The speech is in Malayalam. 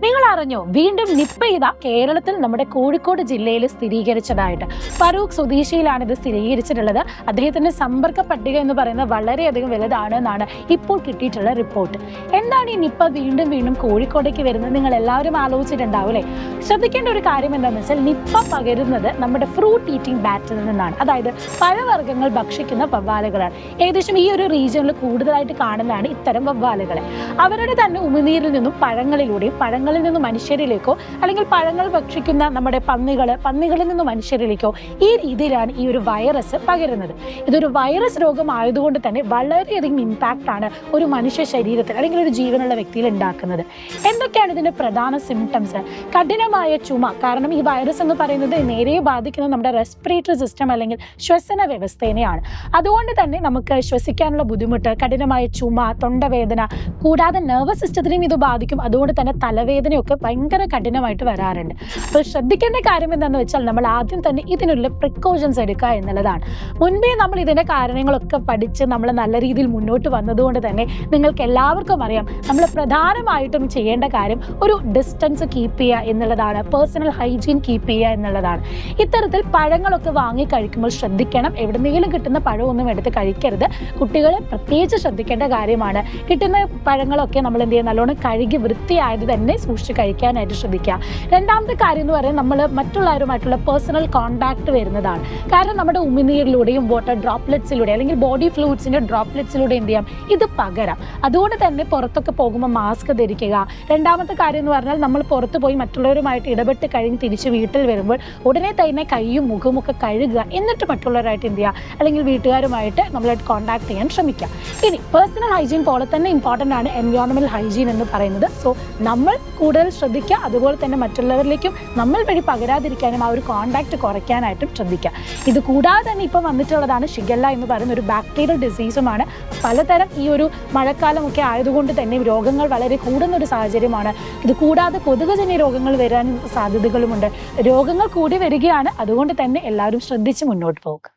നിങ്ങൾ അറിഞ്ഞോ, വീണ്ടും നിപ്പ ഇതാ കേരളത്തിൽ നമ്മുടെ കോഴിക്കോട് ജില്ലയിൽ സ്ഥിരീകരിച്ചതായിട്ട്. ഫറൂഖ് സ്വദേശിയിലാണ് ഇത് സ്ഥിരീകരിച്ചിട്ടുള്ളത്. അദ്ദേഹത്തിന്റെ സമ്പർക്ക പട്ടിക എന്ന് പറയുന്നത് വളരെയധികം വലുതാണ് എന്നാണ് ഇപ്പോൾ കിട്ടിയിട്ടുള്ള റിപ്പോർട്ട്. എന്താണ് ഈ നിപ്പ വീണ്ടും വീണ്ടും കോഴിക്കോടേക്ക് വരുന്നത്? നിങ്ങൾ എല്ലാവരും ആലോചിച്ചിട്ടുണ്ടാവും അല്ലേ? ശ്രദ്ധിക്കേണ്ട ഒരു കാര്യം എന്താണെന്ന് വെച്ചാൽ, നിപ്പ പകരുന്നത് നമ്മുടെ ഫ്രൂട്ട് ഈറ്റിംഗ് ബാറ്റിൽ നിന്നാണ്. അതായത് പഴവർഗ്ഗങ്ങൾ ഭക്ഷിക്കുന്ന വവ്വാലുകളാണ്. ഏകദേശം ഈ ഒരു റീജിയനിൽ കൂടുതലായിട്ട് കാണുന്നതാണ് ഇത്തരം വവ്വാലുകളെ. അവരുടെ തന്നെ ഉമിനീരിൽ നിന്നും പഴങ്ങളിലൂടെയും പഴങ്ങളിൽ നിന്നും മനുഷ്യരിലേക്കോ, അല്ലെങ്കിൽ പഴങ്ങൾ ഭക്ഷിക്കുന്ന നമ്മുടെ പന്നികളിൽ നിന്നും മനുഷ്യരിലേക്കോ, ഈ രീതിയിലാണ് ഈ ഒരു വൈറസ് പകരുന്നത്. ഇതൊരു വൈറസ് രോഗമായതുകൊണ്ട് തന്നെ വളരെയധികം ഇമ്പാക്റ്റ് ആണ് ഒരു മനുഷ്യ ശരീരത്തിൽ അല്ലെങ്കിൽ ഒരു ജീവനുള്ള വ്യക്തിയിൽ ഉണ്ടാക്കുന്നത്. എന്തൊക്കെയാണ് ഇതിന്റെ പ്രധാന സിംറ്റംസ്? കഠിനമായ ചുമ. കാരണം ഈ വൈറസ് എന്ന് പറയുന്നത് നേരെ ബാധിക്കുന്നത് നമ്മുടെ റെസ്പിറേറ്ററി സിസ്റ്റം അല്ലെങ്കിൽ ശ്വസന വ്യവസ്ഥേനെയാണ്. അതുകൊണ്ട് തന്നെ നമുക്ക് ശ്വസിക്കാനുള്ള ബുദ്ധിമുട്ട്, കഠിനമായ ചുമ, തൊണ്ടവേദന, കൂടാതെ നെർവസ് സിസ്റ്റത്തിനെയും ഇത് ബാധിക്കും. അതുകൊണ്ട് തന്നെ തലവേദനയൊക്കെ ഭയങ്കര കഠിനമായിട്ട് വരാറുണ്ട്. അപ്പോൾ ശ്രദ്ധിക്കേണ്ട കാര്യം എന്താണെന്ന് വെച്ചാൽ, നമ്മൾ ആദ്യം തന്നെ ഇതിനുള്ള പ്രിക്കോഷൻസ് എടുക്കുക എന്നുള്ളതാണ്. മുൻപേ നമ്മൾ ഇതിൻ്റെ കാരണങ്ങളൊക്കെ പഠിച്ച് നമ്മൾ നല്ല രീതിയിൽ മുന്നോട്ട് വന്നതുകൊണ്ട് തന്നെ നിങ്ങൾക്ക് എല്ലാവർക്കും അറിയാം, നമ്മൾ പ്രധാനമായിട്ടും ചെയ്യേണ്ട കാര്യം ഒരു ഡിസ്റ്റൻസ് കീപ്പ് ചെയ്യുക എന്നുള്ളതാണ്. പേഴ്സണൽ ഹൈജീൻ കീപ്പ് ചെയ്യുക എന്നുള്ളതാണ്. ഇത്തരത്തിൽ പഴങ്ങളൊക്കെ വാങ്ങി കഴിക്കുമ്പോൾ ശ്രദ്ധിക്കണം, എവിടെന്നെങ്കിലും കിട്ടുന്ന പഴമൊന്നും എടുത്ത് കഴിക്കരുത്. കുട്ടികൾ പ്രത്യേകിച്ച് ശ്രദ്ധിക്കേണ്ട കാര്യമാണ്. കിട്ടുന്ന പഴങ്ങളൊക്കെ നമ്മൾ എന്ത് ചെയ്യുക, നല്ലോണം കഴുകി വൃത്തിയായത് തന്നെ സൂക്ഷിച്ച് കഴിക്കാനായിട്ട് ശ്രദ്ധിക്കുക. രണ്ടാമത്തെ കാര്യം എന്ന് പറയുന്നത്, നമ്മൾ മറ്റുള്ളവരുമായിട്ടുള്ള പേഴ്സണൽ കോണ്ടാക്ട് വരുന്നതാണ്. കാരണം നമ്മുടെ ഉമിനീരിലൂടെയും വാട്ടർ ഡ്രോപ്ലെറ്റ്സിലൂടെ അല്ലെങ്കിൽ ബോഡി ഫ്ലൂയിഡ്സിൻ്റെ ഡ്രോപ്ലെറ്റ്സിലൂടെ എന്ത് ചെയ്യാം, ഇത് പകരാം. അതുകൊണ്ട് തന്നെ പുറത്തൊക്കെ പോകുമ്പോൾ മാസ്ക് ധരിക്കുക. രണ്ടാമത്തെ കാര്യം എന്ന് പറഞ്ഞാൽ, നമ്മൾ പുറത്ത് പോയി മറ്റുള്ളവരുമായിട്ട് ഇടപെട്ട് കഴിഞ്ഞ് തിരിച്ച് വീട്ടിൽ വരുമ്പോൾ ഉടനെ തന്നെ കൈയും മുഖവും ഒക്കെ കഴുകുക. എന്നിട്ട് മറ്റുള്ളവരായിട്ട് എന്ത് ചെയ്യുക, അല്ലെങ്കിൽ വീട്ടുകാരുമായിട്ട് നമ്മളായിട്ട് കോണ്ടാക്ട് ചെയ്യാൻ ശ്രമിക്കുക. ഇനി പേഴ്സണൽ ഹൈജീൻ പോലെ തന്നെ ഇമ്പോർട്ടൻ്റ് ആണ് എൻവയോൺമെൻറ്റൽ ഹൈജീൻ എന്ന് പറയുന്നത്. സോ നമ്മൾ കൂടുതൽ ശ്രദ്ധിക്കുക. അതുപോലെ തന്നെ മറ്റുള്ളവരിലേക്കും നമ്മൾ വഴി പകരാതിരിക്കാനും ആ ഒരു കോണ്ടാക്ട് കുറയ്ക്കാനായിട്ടും ശ്രദ്ധിക്കുക. ഇത് കൂടാതെ തന്നെ ഇപ്പം വന്നിട്ടുള്ളതാണ് ഷിഗല്ല എന്ന് പറയുന്ന ഒരു ബാക്ടീരിയൽ ഡിസീസുമാണ്. പലതരം ഈ ഒരു മഴക്കാലമൊക്കെ ആയതുകൊണ്ട് തന്നെ രോഗങ്ങൾ വളരെ കൂടുന്ന ഒരു സാഹചര്യമാണ്. ഇത് കൂടാതെ കൊതുകുജന്യ രോഗങ്ങൾ വരാൻ സാധ്യതകളുമുണ്ട്. രോഗങ്ങൾ കൂടി വരികയാണ്. അതുകൊണ്ട് തന്നെ എല്ലാവരും ശ്രദ്ധിച്ച് മുന്നോട്ട് പോകുക.